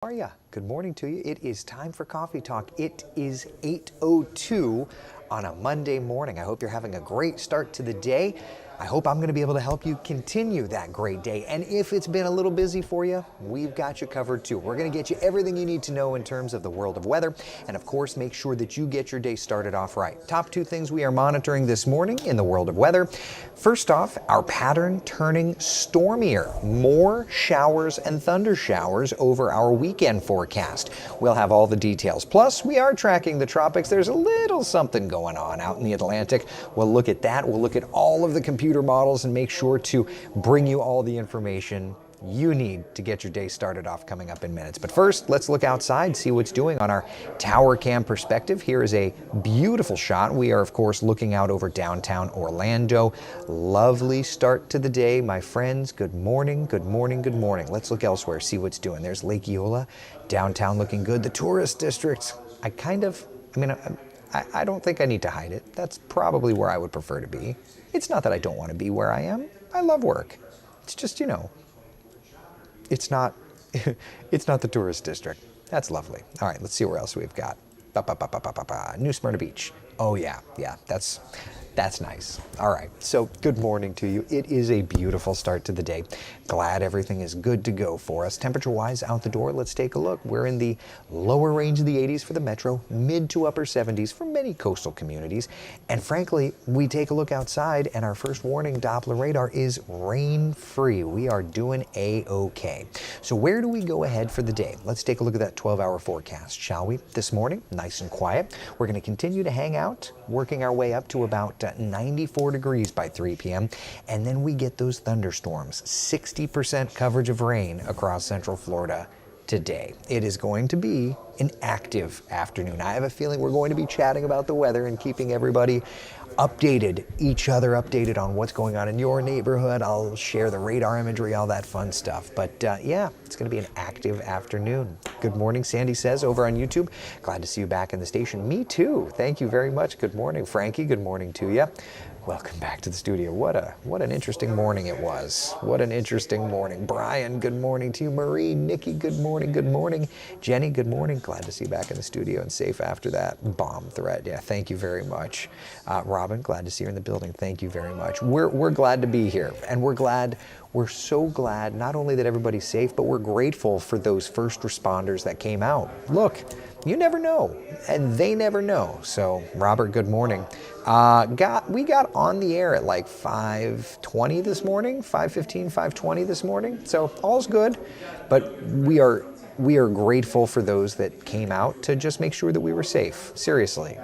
How are ya? Good morning to you. It is time for Coffee Talk. It is 8:02 on a Monday morning. I hope you're having a great start to the day. I hope I'm going to be able to help you continue that great day. And if it's been a little busy for you, we've got you covered too. We're going to get you everything you need to know in terms of the world of weather. And of course, make sure that you get your day started off right. Top two things we are monitoring this morning in the world of weather. First off, our pattern turning stormier. More showers and thunder showers over our weekend forecast. We'll have all the details. Plus, we are tracking the tropics. There's a little something going on out in the Atlantic. We'll look at that. We'll look at all of the computer models and make sure to bring you all the information you need to get your day started off coming up in minutes. But first, let's look outside, see what's doing on our tower cam perspective. Here is a beautiful shot. We are, of course, looking out over downtown Orlando. Lovely start to the day, my friends. Good morning, good morning, good morning. Let's look elsewhere, see what's doing. There's Lake Eola, downtown looking good. The tourist districts, I don't think I need to hide it. That's probably where I would prefer to be. It's not that I don't want to be where I am. I love work. It's just, it's not the tourist district. That's lovely. All right, let's see where else we've got. New Smyrna Beach. Oh yeah, that's nice. All right, so good morning to you. It is a beautiful start to the day. Glad everything is good to go for us. Temperature-wise out the door, let's take a look. We're in the lower range of the 80s for the metro, mid to upper 70s for many coastal communities. And frankly, we take a look outside and our first warning Doppler radar is rain-free. We are doing A-OK. So where do we go ahead for the day? Let's take a look at that 12-hour forecast, shall we? This morning, nice and quiet. We're going to continue to hang out, working our way up to about 94 degrees by 3 p.m. And then we get those thunderstorms, 60% coverage of rain across Central Florida today. It is going to be an active afternoon. I have a feeling we're going to be chatting about the weather and keeping everybody updated, each other updated on what's going on in your neighborhood. I'll share the radar imagery, all that fun stuff. But yeah, it's going to be an active afternoon. Good morning, Sandy says over on YouTube. Glad to see you back in the station. Me too. Thank you very much. Good morning, Frankie. Good morning to you. Welcome back to the studio. What an interesting morning it was. What an interesting morning. Brian, good morning to you. Marie, Nikki, good morning. Good morning. Jenny, good morning. Glad to see you back in the studio and safe after that bomb threat. Yeah, thank you very much. Robin, glad to see you in the building. Thank you very much. We're glad to be here, and we're so glad not only that everybody's safe, but we're grateful for those first responders that came out. Look, you never know, and they never know. So, Robert, good morning. We got on the air at like 5:20 this morning, 5:15, 5:20 this morning. So all's good, but we are grateful for those that came out to just make sure that we were safe. Seriously.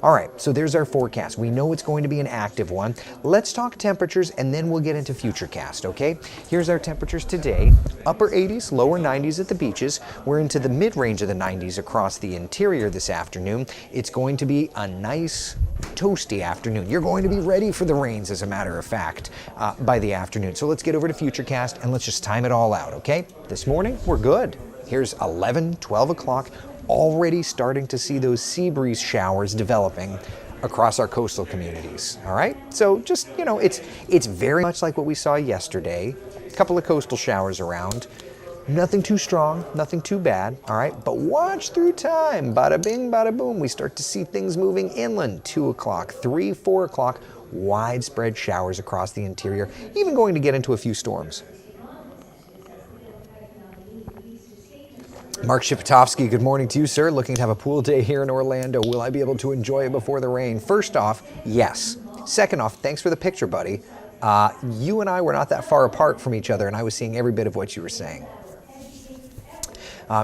All right, so there's our forecast. We know it's going to be an active one. Let's talk temperatures and then we'll get into Futurecast, okay? Here's our temperatures today. Upper 80s, lower 90s at the beaches. We're into the mid-range of the 90s across the interior this afternoon. It's going to be a nice toasty afternoon. You're going to be ready for the rains, as a matter of fact, by the afternoon. So let's get over to Futurecast and let's just time it all out, okay? This morning, we're good. Here's 11, 12 o'clock. Already starting to see those sea breeze showers developing across our coastal communities. All right, so just it's very much like what we saw yesterday. A couple of coastal showers around, nothing too strong, nothing too bad. All right, but watch through time. Bada bing, bada boom. We start to see things moving inland. 2 o'clock, 3, 4 o'clock. Widespread showers across the interior. Even going to get into a few storms. Mark Shipatovsky, good morning to you, sir. Looking to have a pool day here in Orlando. Will I be able to enjoy it before the rain? First off, yes. Second off, thanks for the picture, buddy. You and I were not that far apart from each other, and I was seeing every bit of what you were saying.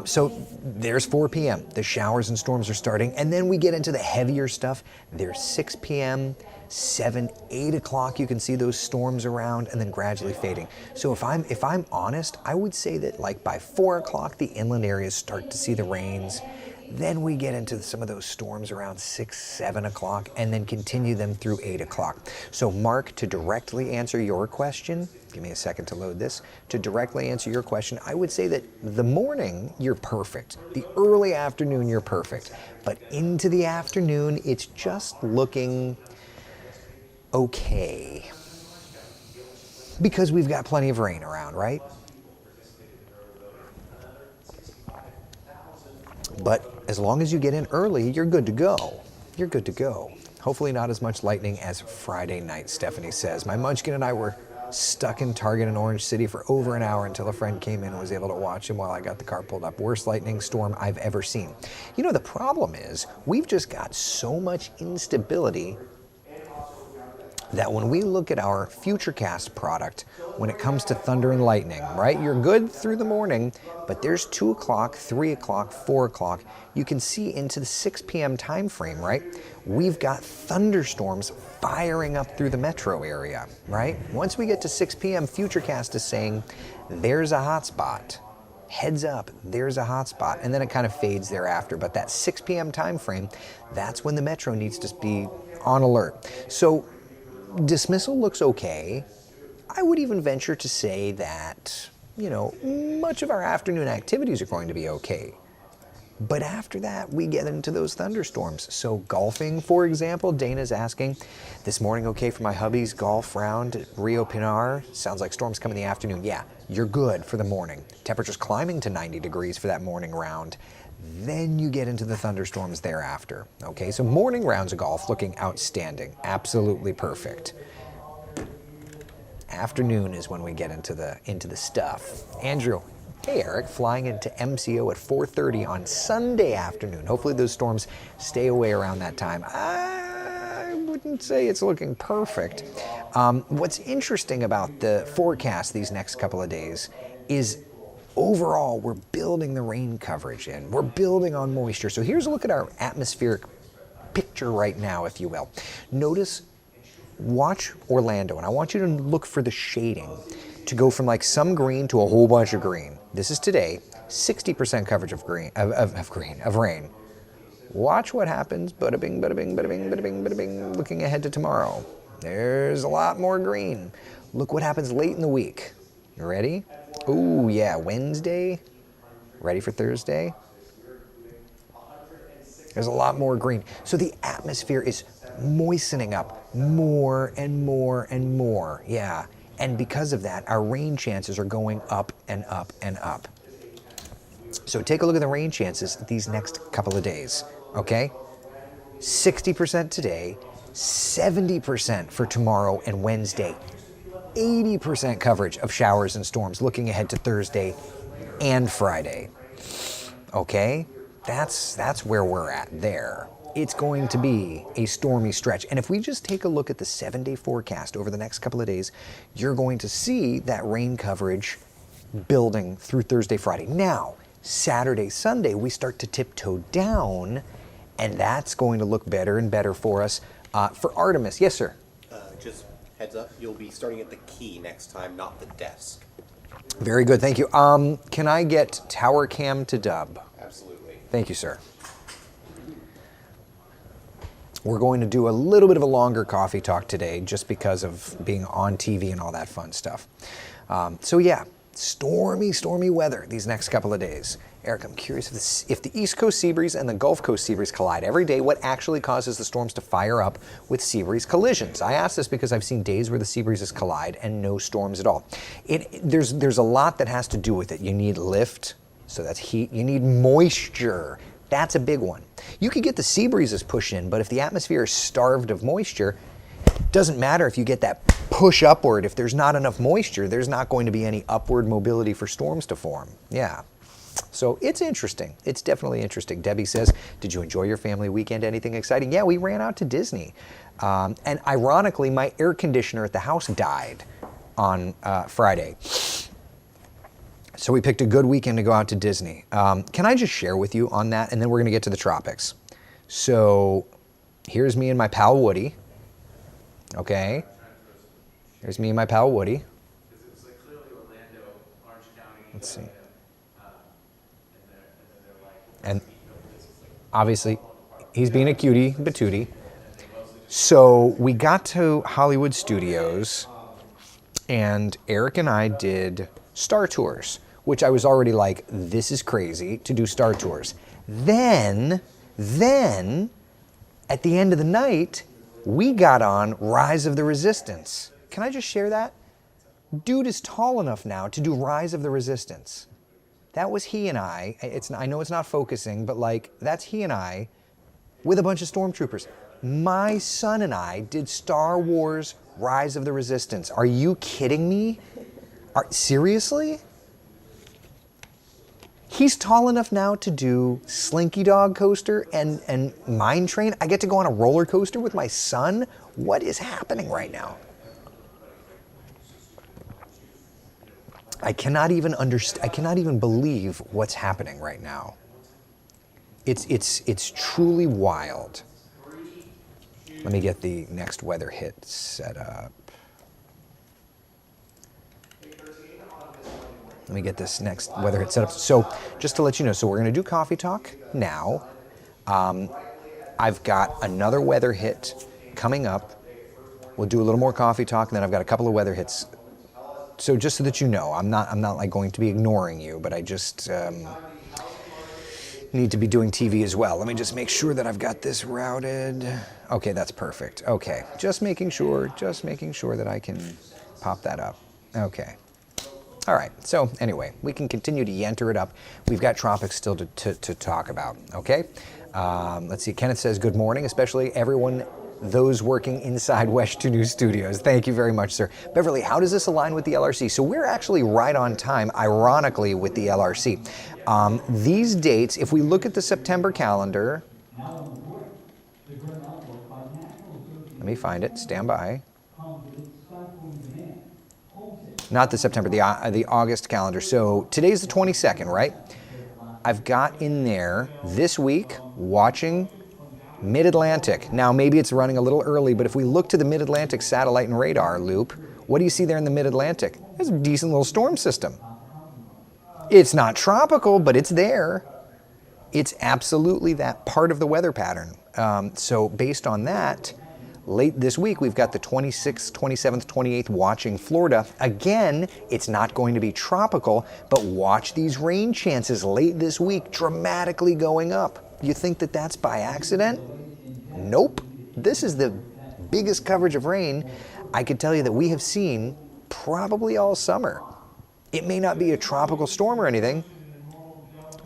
So there's 4 p.m. The showers and storms are starting, and then we get into the heavier stuff. There's 6 p.m., 7, 8 o'clock, you can see those storms around and then gradually fading. So if I'm honest, I would say that like by 4 o'clock, the inland areas start to see the rains. Then we get into some of those storms around 6, 7 o'clock and then continue them through 8 o'clock. So Mark, to directly answer your question, give me a second to load this. To directly answer your question, I would say that the morning, you're perfect. The early afternoon, you're perfect. But into the afternoon, it's just looking okay, because we've got plenty of rain around, right? But as long as you get in early, you're good to go. You're good to go. Hopefully not as much lightning as Friday night, Stephanie says. My munchkin and I were stuck in Target in Orange City for over an hour until a friend came in and was able to watch him while I got the car pulled up. Worst lightning storm I've ever seen. You know, the problem is we've just got so much instability that when we look at our Futurecast product, when it comes to thunder and lightning, right? You're good through the morning, but there's 2 o'clock, 3 o'clock, 4 o'clock. You can see into the 6 p.m. time frame, right? We've got thunderstorms firing up through the metro area, right? Once we get to 6 p.m., Futurecast is saying, there's a hot spot. Heads up, there's a hot spot. And then it kind of fades thereafter. But that 6 p.m. time frame, that's when the metro needs to be on alert. So dismissal looks okay. I would even venture to say that, you know, much of our afternoon activities are going to be okay. But after that, we get into those thunderstorms. So golfing, for example, Dana's asking, this morning okay for my hubby's golf round at Rio Pinar? Sounds like storms come in the afternoon. Yeah, you're good for the morning. Temperatures climbing to 90 degrees for that morning round. Then you get into the thunderstorms thereafter. Okay, so morning rounds of golf looking outstanding. Absolutely perfect. Afternoon is when we get into the stuff. Andrew, hey Eric, flying into MCO at 4:30 on Sunday afternoon. Hopefully those storms stay away around that time. I wouldn't say it's looking perfect. What's interesting about the forecast these next couple of days is overall we're building the rain coverage in. We're building on moisture. So here's a look at our atmospheric picture right now, if you will. Notice, watch Orlando, and I want you to look for the shading to go from like some green to a whole bunch of green. This is today, 60% coverage of green, of rain. Watch what happens, bada bing, bada bing, bada bing, bada bing, bada bing, looking ahead to tomorrow. There's a lot more green. Look what happens late in the week. You ready? Ooh, yeah, Wednesday. Ready for Thursday? There's a lot more green. So the atmosphere is moistening up more and more and more. Yeah. And because of that, our rain chances are going up and up and up. So take a look at the rain chances these next couple of days, okay? 60% today, 70% for tomorrow and Wednesday, 80% coverage of showers and storms looking ahead to Thursday and Friday, okay? That's where we're at there. It's going to be a stormy stretch. And if we just take a look at the 7-day forecast over the next couple of days, you're going to see that rain coverage building through Thursday, Friday. Now, Saturday, Sunday, we start to tiptoe down, and that's going to look better and better for us. For Artemis, yes, sir? Just heads up, you'll be starting at the key next time, not the desk. Very good, thank you. Can I get tower cam to dub? Absolutely. Thank you, sir. We're going to do a little bit of a longer coffee talk today just because of being on TV and all that fun stuff. So yeah, stormy weather these next couple of days. Eric, I'm curious if the East Coast sea breeze and the Gulf Coast sea breeze collide every day, what actually causes the storms to fire up with sea breeze collisions? I ask this because I've seen days where the sea breezes collide and no storms at all. There's a lot that has to do with it. You need lift, so that's heat. You need moisture. That's a big one. You could get the sea breezes push in, but if the atmosphere is starved of moisture, it doesn't matter if you get that push upward. If there's not enough moisture, there's not going to be any upward mobility for storms to form. Yeah. So it's interesting. It's definitely interesting. Debbie says, did you enjoy your family weekend? Anything exciting? Yeah, we ran out to Disney. And ironically, my air conditioner at the house died on Friday. So we picked a good weekend to go out to Disney. Can I just share with you on that? And then we're going to get to the tropics. So here's me and my pal Woody. Okay. Here's me and my pal Woody. Let's see. And obviously, he's being a cutie patootie. So we got to Hollywood Studios, and Eric and I did Star Tours, which I was already like, this is crazy to do Star Tours. Then, at the end of the night, we got on Rise of the Resistance. Can I just share that? Dude is tall enough now to do Rise of the Resistance. That was he and I. I know it's not focusing, but like, that's he and I with a bunch of stormtroopers. My son and I did Star Wars Rise of the Resistance. Are you kidding me? Seriously? He's tall enough now to do Slinky Dog coaster and Mine Train. I get to go on a roller coaster with my son? What is happening right now? I cannot even understand. I cannot even believe what's happening right now. It's truly wild. Let me get the next weather hit set up. Let me get this next weather hit set up. So just to let you know, so we're going to do coffee talk now. I've got another weather hit coming up. We'll do a little more coffee talk, and then I've got a couple of weather hits. So just so that you know, I'm not like going to be ignoring you, but I just need to be doing TV as well. Let me just make sure that I've got this routed. Okay, that's perfect. Okay, just making sure that I can pop that up. Okay. All right, so anyway, we can continue to yanter it up. We've got tropics still to talk about, okay? Let's see, Kenneth says, good morning, especially everyone, those working inside West 2 News Studios. Thank you very much, sir. Beverly, how does this align with the LRC? So we're actually right on time, ironically, with the LRC. These dates, if we look at the September calendar, let me find it, stand by. Not the September, the August calendar. So today's the 22nd, right? I've got in there this week watching Mid-Atlantic. Now maybe it's running a little early, but if we look to the Mid-Atlantic satellite and radar loop, what do you see there in the Mid-Atlantic? It's a decent little storm system. It's not tropical, but it's there. It's absolutely that part of the weather pattern. So based on that, late this week, we've got the 26th, 27th, 28th watching Florida. Again, it's not going to be tropical, but watch these rain chances late this week dramatically going up. You think that that's by accident? Nope. This is the biggest coverage of rain I could tell you that we have seen probably all summer. It may not be a tropical storm or anything,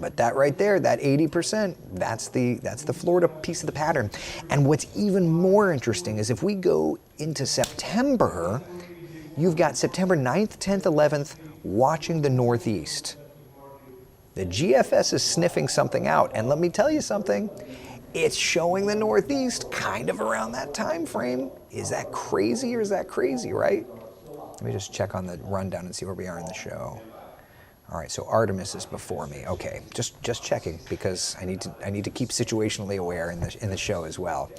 but that right there, that 80%, that's the Florida piece of the pattern. And what's even more interesting is if we go into September, you've got September 9th, 10th, 11th watching the Northeast. The GFS is sniffing something out, and let me tell you something, it's showing the Northeast kind of around that time frame. Is that crazy or is that crazy, right? Let me just check on the rundown and see where we are in the show. All right, so Artemis is before me. Okay, just checking because I need to keep situationally aware in the show as well.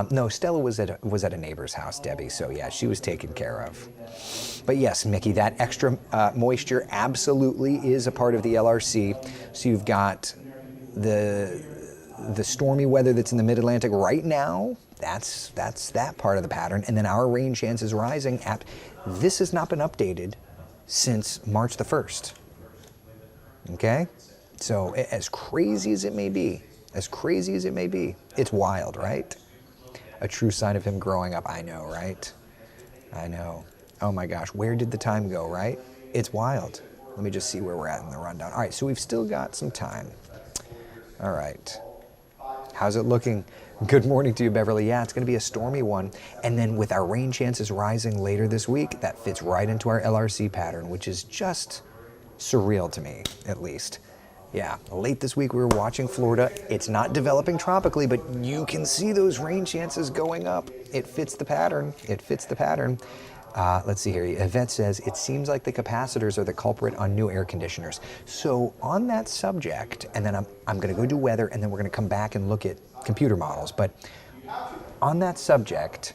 No, Stella was at a neighbor's house, Debbie. So yeah, she was taken care of. But yes, Mickey, that extra moisture absolutely is a part of the LRC. So you've got the stormy weather that's in the Mid-Atlantic right now. That's that part of the pattern, and then our rain chance is rising. This has not been updated since March the 1st. Okay, so as crazy as it may be, it's wild, right? A true sign of him growing up. I know, right? I know. Oh my gosh, where did the time go, right? It's wild. Let me just see where we're at in the rundown. All right, so we've still got some time. All right. How's it looking? Good morning to you, Beverly. Yeah, it's going to be a stormy one. And then with our rain chances rising later this week, that fits right into our LRC pattern, which is just surreal to me, at least. Yeah, late this week we were watching Florida. It's not developing tropically, but you can see those rain chances going up. It fits the pattern. It fits the pattern. Let's see here. Yvette says, it seems like the capacitors are the culprit on new air conditioners. So on that subject, and then I'm going to go do weather, and then we're going to come back and look at computer models. But on that subject,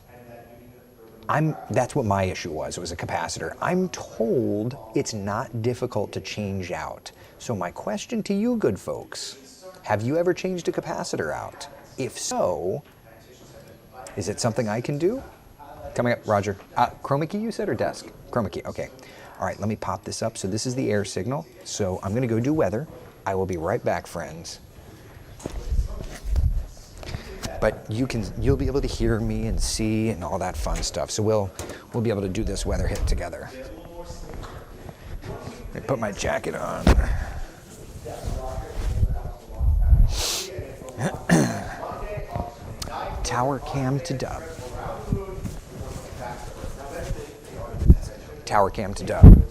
that's what my issue was. It was a capacitor. I'm told it's not difficult to change out. So my question to you good folks, have you ever changed a capacitor out? If so, is it something I can do? Coming up, Roger. Chroma key you said, or desk? Chroma key, okay. All right, let me pop this up. So this is the air signal. So I'm gonna go do weather. I will be right back, friends. But you'll be able to hear me and see and all that fun stuff. So we'll be able to do this weather hit together. Let me put my jacket on. Tower cam to dub. Tower cam to dub.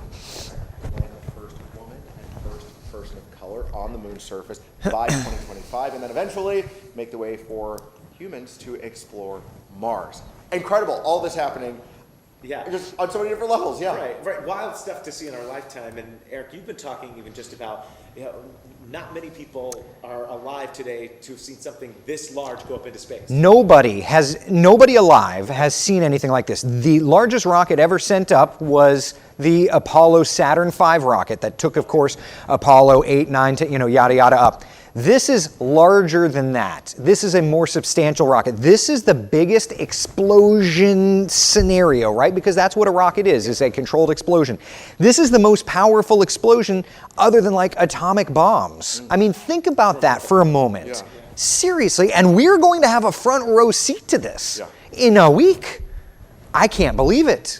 First woman and first person of color on the moon's surface by 2025, and then eventually make the way for humans to explore Mars. Incredible, all this happening. Yeah. Just on so many different levels, yeah. Right. Wild stuff to see in our lifetime. And Eric, you've been talking even just about, not many people are alive today to have seen something this large go up into space. Nobody alive has seen anything like this. The largest rocket ever sent up was the Apollo Saturn V rocket that took, of course, Apollo 8, 9, 10, yada, yada up. This is larger than that. This is a more substantial rocket. This is the biggest explosion scenario, right? Because that's what a rocket is a controlled explosion. This is the most powerful explosion other than like atomic bombs. I mean, think about that for a moment. Yeah. Seriously, and we're going to have a front row seat to this in a week. I can't believe it.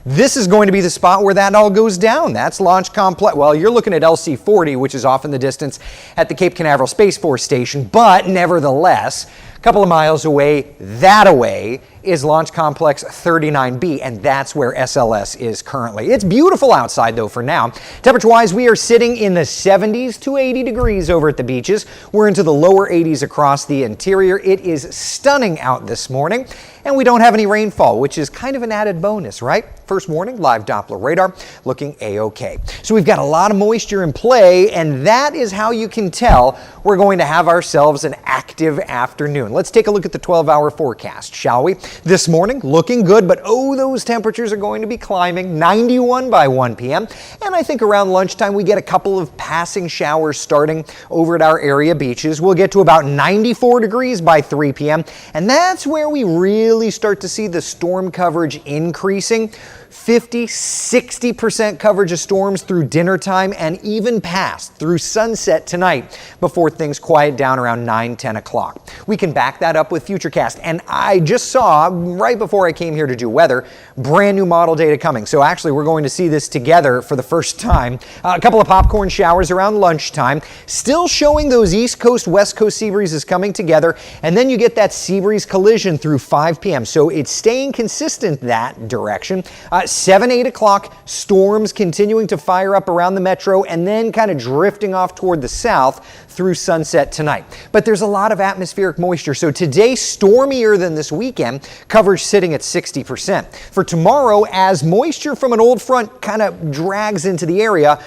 This is going to be the spot where that all goes down. That's Launch Complex. Well, you're looking at LC-40, which is off in the distance at the Cape Canaveral Space Force Station, but nevertheless, a couple of miles away, that away, is Launch Complex 39B, and that's where SLS is currently. It's beautiful outside, though, for now. Temperature-wise, we are sitting in the 70s to 80 degrees over at the beaches. We're into the lower 80s across the interior. It is stunning out this morning, and we don't have any rainfall, which is kind of an added bonus, right? First warning, live Doppler radar, looking A-OK. So we've got a lot of moisture in play, and that is how you can tell we're going to have ourselves an active afternoon. Let's take a look at the 12-hour forecast, shall we? This morning, looking good, but those temperatures are going to be climbing. 91 by 1 p.m. And I think around lunchtime, we get a couple of passing showers starting over at our area beaches. We'll get to about 94 degrees by 3 p.m. And that's where we really start to see the storm coverage increasing. 50, 60% coverage of storms through dinner time and even past through sunset tonight before things quiet down around 9, 10 o'clock. We can back that up with Futurecast. And I just saw, right before I came here to do weather, brand new model data coming. So actually, we're going to see this together for the first time. A couple of popcorn showers around lunchtime, still showing those East Coast, West Coast sea breezes coming together. And then you get that sea breeze collision through 5 p.m. So it's staying consistent that direction. 7, 8 o'clock, storms continuing to fire up around the metro and then kind of drifting off toward the south through sunset tonight. But there's a lot of atmospheric moisture. So today, stormier than this weekend, coverage sitting at 60%. For tomorrow, as moisture from an old front kind of drags into the area,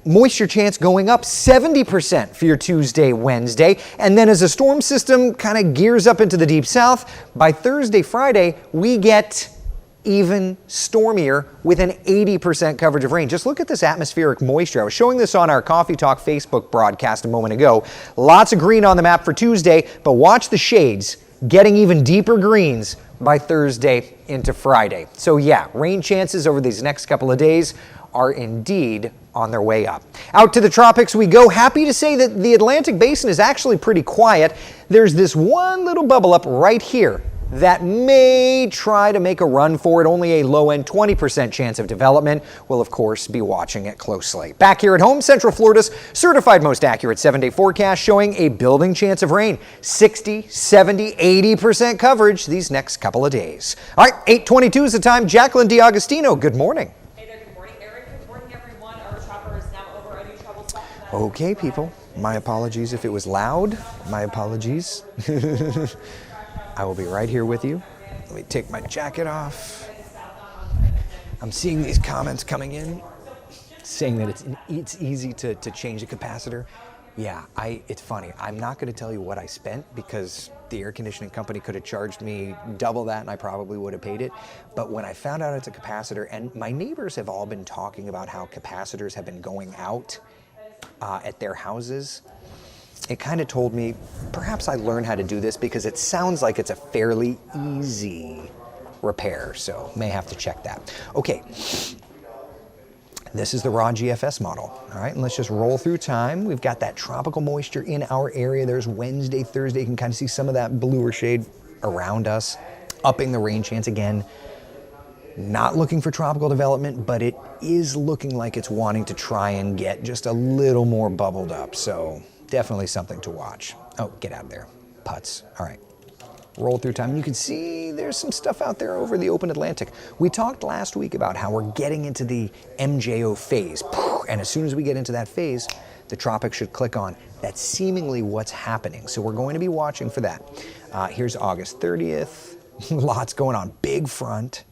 moisture chance going up 70% for your Tuesday, Wednesday. And then as a storm system kind of gears up into the deep south, by Thursday, Friday, we get even stormier with an 80% coverage of rain. Just look at this atmospheric moisture. I was showing this on our Coffee Talk Facebook broadcast a moment ago. Lots of green on the map for Tuesday, but watch the shades getting even deeper greens by Thursday into Friday. So yeah, rain chances over these next couple of days are indeed on their way up. Out to the tropics we go. Happy to say that the Atlantic Basin is actually pretty quiet. There's this one little bubble up right here that may try to make a run for it. Only a low-end 20% chance of development. We'll, of course, be watching it closely. Back here at home, Central Florida's certified most accurate 7-day forecast showing a building chance of rain. 60, 70, 80% coverage these next couple of days. All right, 8:22 is the time. Jacqueline D'Agostino, good morning. Hey there, good morning, Eric. Good morning, everyone. Our chopper is now over a new trouble spot. Okay, people. My apologies if it was loud. My apologies. I will be right here with you. Let me take my jacket off. I'm seeing these comments coming in saying that it's easy to change a capacitor. Yeah, it's funny. I'm not going to tell you what I spent because the air conditioning company could have charged me double that and I probably would have paid it. But when I found out it's a capacitor, and my neighbors have all been talking about how capacitors have been going out at their houses, it kind of told me, perhaps I learn how to do this because it sounds like it's a fairly easy repair, so may have to check that. Okay, this is the raw GFS model, all right? And let's just roll through time. We've got that tropical moisture in our area. There's Wednesday, Thursday. You can kind of see some of that bluer shade around us, upping the rain chance again. Not looking for tropical development, but it is looking like it's wanting to try and get just a little more bubbled up, so definitely something to watch. Oh, get out of there. Putts. All right. roll through time. And you can see there's some stuff out there over the open Atlantic. We talked last week about how we're getting into the MJO phase. And as soon as we get into that phase, the tropics should click on. That's seemingly what's happening. So we're going to be watching for that. Here's August 30th. Lots going on. Big front.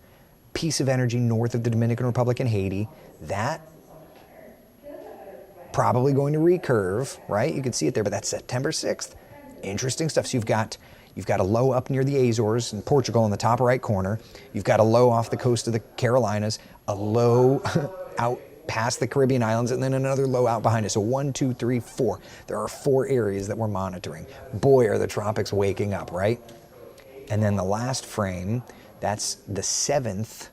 Piece of energy north of the Dominican Republic and Haiti. That probably going to recurve, right? You can see it there, but that's September 6th. Interesting stuff. So you've got a low up near the Azores in Portugal in the top right corner. You've got a low off the coast of the Carolinas, a low out past the Caribbean islands, and then another low out behind us. So 1, 2, 3, 4. There are 4 areas that we're monitoring. Boy, are the tropics waking up, right? And then the last frame, that's the 7th.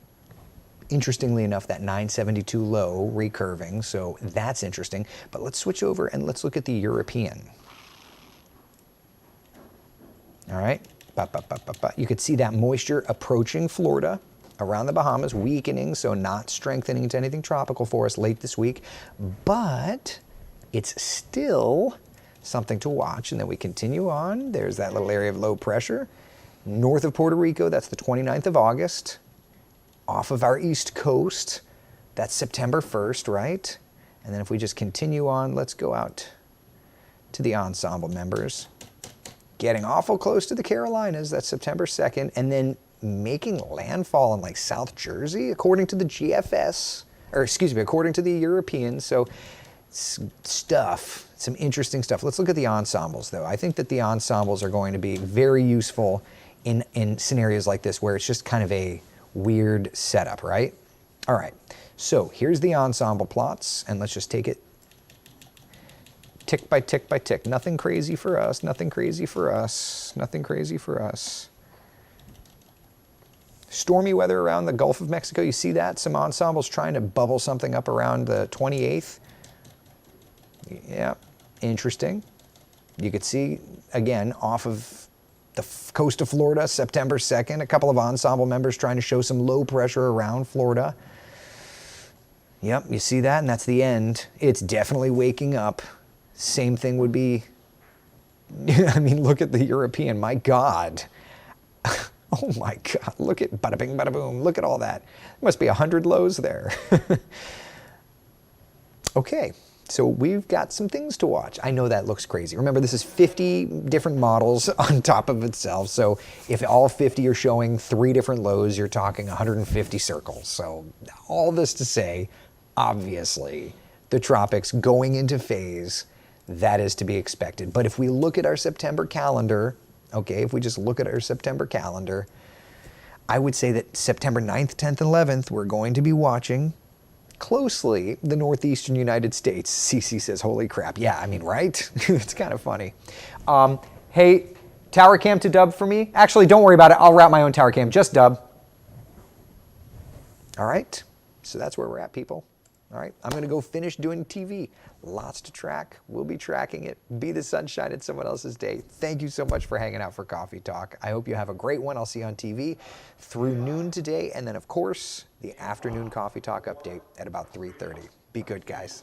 Interestingly enough, that 972 low recurving, so that's interesting. But let's switch over and let's look at the European. All right, you could see that moisture approaching Florida, around the Bahamas, weakening, so not strengthening to anything tropical for us late this week. But it's still something to watch, and then we continue on. There's that little area of low pressure. North of Puerto Rico, that's the 29th of August. Off of our east coast, that's September 1st, right? And then if we just continue on, let's go out to the ensemble members. Getting awful close to the Carolinas, that's September 2nd, and then making landfall in like South Jersey, according to the Gfs, or excuse me, according to the Europeans. So stuff, some interesting stuff. Let's look at the ensembles though. I think that the ensembles are going to be very useful in scenarios like this where it's just kind of a weird setup, right? All right, so here's the ensemble plots, and let's just take it tick by tick by tick. Nothing crazy for us, nothing crazy for us, nothing crazy for us. Stormy weather around the Gulf of Mexico, you see that? Some ensembles trying to bubble something up around the 28th. Yeah, interesting. You could see, again, off of the coast of Florida, September 2nd, a couple of ensemble members trying to show some low pressure around Florida. Yep, you see that, and that's the end. It's definitely waking up. Same thing would be, I mean, look at the European, my God. Oh my God, look at bada bing, bada boom, look at all that. There must be 100 lows there. Okay, so we've got some things to watch. I know that looks crazy. Remember, this is 50 different models on top of itself. So if all 50 are showing 3 different lows, you're talking 150 circles. So all this to say, obviously, the tropics going into phase, that is to be expected. But if we look at our September calendar, okay, if we just look at our September calendar, I would say that September 9th, 10th, and 11th, we're going to be watching closely the northeastern United States. CC says, holy crap. Yeah, I mean, right? It's kind of funny. Hey, tower cam to dub for me? Actually, don't worry about it. I'll route my own tower cam. Just dub. All right, so that's where we're at, people. All right, I'm gonna go finish doing TV. Lots to track. We'll be tracking it. Be the sunshine in someone else's day. Thank you so much for hanging out for Coffee Talk. I hope you have a great one. I'll see you on TV through noon today. And then, of course, the afternoon Coffee Talk update at about 3:30. Be good, guys.